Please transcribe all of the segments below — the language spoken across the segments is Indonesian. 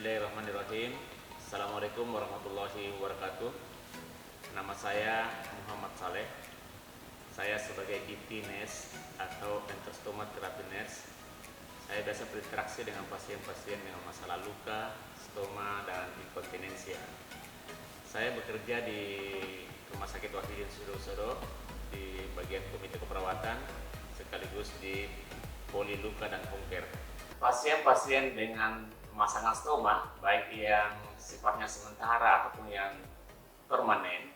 Bismillahirrahmanirrahim. Assalamualaikum warahmatullahi wabarakatuh. Nama saya Muhammad Saleh. Saya sebagai DP nurse atau Endostoma Therapy Nurse. Saya biasa berinteraksi dengan pasien-pasien dengan masalah luka, stoma, dan inkontinensia. Saya bekerja di Rumah Sakit Wahidin Sudosodo di bagian komite keperawatan sekaligus di poli luka dan home care. Pasien-pasien dengan pemasangan stoma, baik yang sifatnya sementara ataupun yang permanen,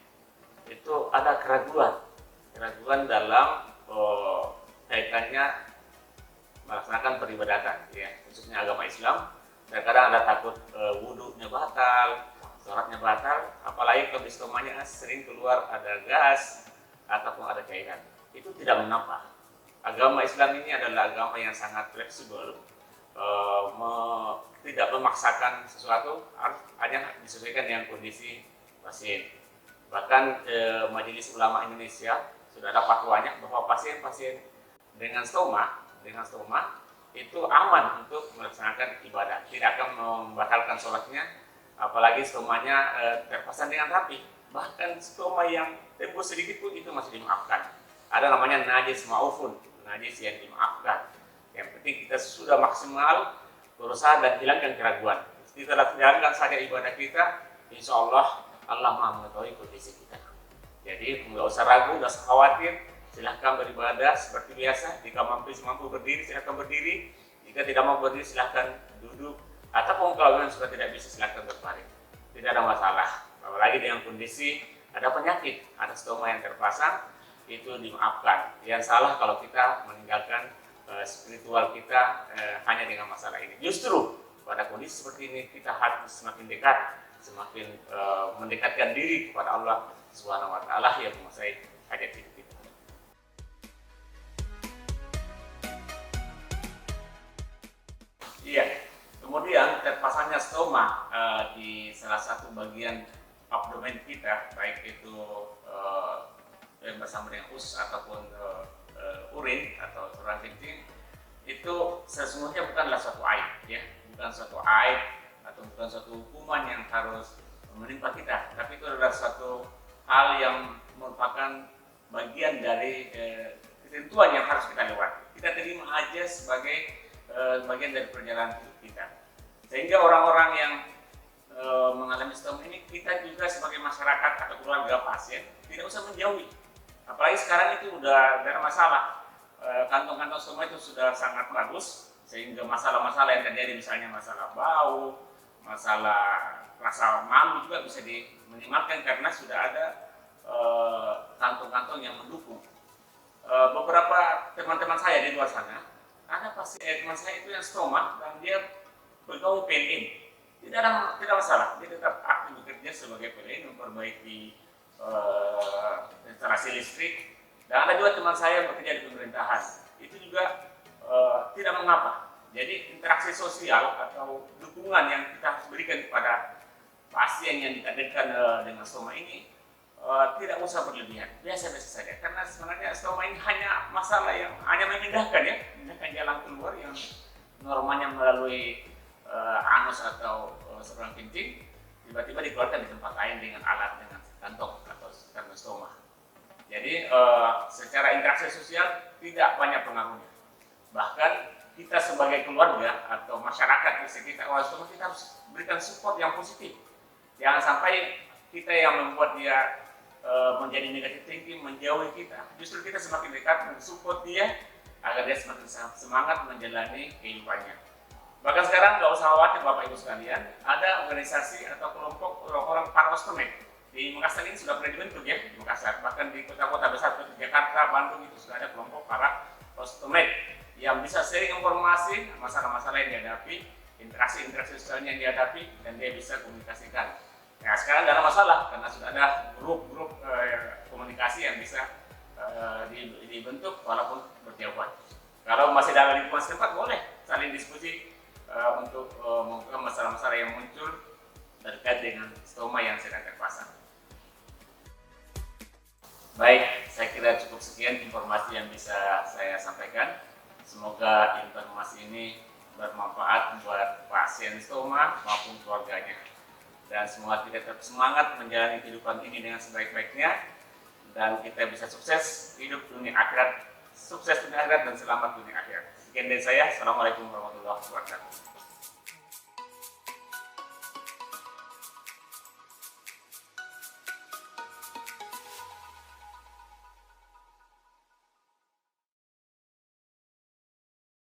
itu ada keraguan dalam kaitannya melaksanakan peribadatan, ya, khususnya agama Islam. Terkadang ada takut wudhunya batal, sholatnya batal, apalagi kalau di stomanya sering keluar ada gas ataupun ada cairan. Itu tidak mengapa. Agama Islam ini adalah agama yang sangat fleksibel, tidak memaksakan sesuatu, hanya disesuaikan dengan kondisi pasien. Bahkan Majelis Ulama Indonesia sudah ada fatwanya bahwa pasien-pasien dengan stoma itu aman untuk melaksanakan ibadah, tidak akan membatalkan sholatnya, apalagi stomanya terpasang dengan rapi. Bahkan stoma yang tembus sedikit pun itu masih dimaafkan. Ada namanya najis ma'ufun, najis yang dimaafkan. Yang penting kita sudah maksimal berusaha dan hilangkan keraguan. Kita jalankan saja ibadah kita, insya Allah Allah Maha mengetahui kondisi kita. Jadi nggak usah ragu, nggak usah khawatir. Silahkan beribadah seperti biasa. Jika mampu berdiri, silahkan berdiri. Jika tidak mau berdiri, silahkan duduk. Ataupun kalau memang sudah tidak bisa, silahkan berbaring. Tidak ada masalah. Apalagi dengan kondisi ada penyakit, ada stoma yang terpasang, itu dimaafkan. Yang salah kalau kita meninggalkan spiritual kita hanya dengan masalah ini. Justru pada kondisi seperti ini kita harus semakin dekat, semakin mendekatkan diri kepada Allah Subhanahu wa taala yang menguasai hajat hidup kita. Iya. Kemudian terpasangnya stoma di salah satu bagian abdomen kita, baik itu bersama dengan usus ataupun urin atau saluran kencing, itu sesungguhnya bukanlah suatu aib, ya, bukan suatu aib atau bukan suatu hukuman yang harus menimpa kita, tapi itu adalah suatu hal yang merupakan bagian dari ketentuan yang harus kita lewati. Kita terima aja sebagai bagian dari perjalanan hidup kita. Sehingga orang-orang yang mengalami stoma ini, kita juga sebagai masyarakat atau keluarga pasien tidak usah menjauhi. Apalagi sekarang itu udah tidak ada masalah, kantong-kantong stoma itu sudah sangat bagus, sehingga masalah-masalah yang terjadi, misalnya masalah bau, masalah rasa malu juga bisa diminimalkan karena sudah ada kantong-kantong yang mendukung. Beberapa teman-teman saya di luar sana, ada teman saya itu yang stoma dan dia bergaul PLN, tidak masalah, dia tetap aktif bekerja sebagai PLN, memperbaiki instalasi listrik. Dan ada juga teman saya yang bekerja di pemerintahan, itu juga tidak mengapa. Jadi interaksi sosial atau dukungan yang kita harus berikan kepada pasien yang ditakdirkan dengan stoma ini tidak usah berlebihan, biasa-biasa saja. Karena sebenarnya stoma ini hanya masalah yang hanya memindahkan jalan keluar yang normalnya melalui anus atau saluran kencing, tiba-tiba dikeluarkan di tempat lain dengan alat, dengan kantong atau karena stoma. Jadi secara interaksi sosial tidak banyak pengaruhnya. Bahkan kita sebagai keluarga atau masyarakat di sekitar orang stoma, kita harus berikan support yang positif. Jangan sampai kita yang membuat dia menjadi negatif thinking, menjauhi kita. Justru kita semakin dekat mensupport dia agar dia semakin semangat menjalani kehidupannya. Bahkan sekarang nggak usah khawatir Bapak Ibu sekalian, ada organisasi atau kelompok orang-orang para ostomed. Di Makassar ini sudah pernah dibentuk, ya, di Makassar. Bahkan di kota-kota besar seperti Jakarta, Bandung itu sudah ada kelompok para ostomed yang bisa sharing informasi masalah-masalah yang dihadapi, interaksi-interaksi sosialnya yang dihadapi, dan dia bisa komunikasikan. Nah, sekarang tidak ada masalah karena sudah ada grup-grup komunikasi yang bisa dibentuk walaupun berjauhan. Kalau masih dalam lingkungan setempat, boleh saling diskusi untuk mengungkap masalah-masalah yang muncul terkait dengan stoma yang sedang terpasang. Baik, saya kira cukup sekian informasi yang bisa saya sampaikan. Semoga informasi ini bermanfaat buat pasien stoma maupun keluarganya. Dan semoga kita tetap semangat menjalani kehidupan ini dengan sebaik-baiknya dan kita bisa sukses hidup dunia akhirat, sukses dunia akhirat dan selamat dunia akhirat. Sekian dari saya. Assalamualaikum warahmatullahi wabarakatuh.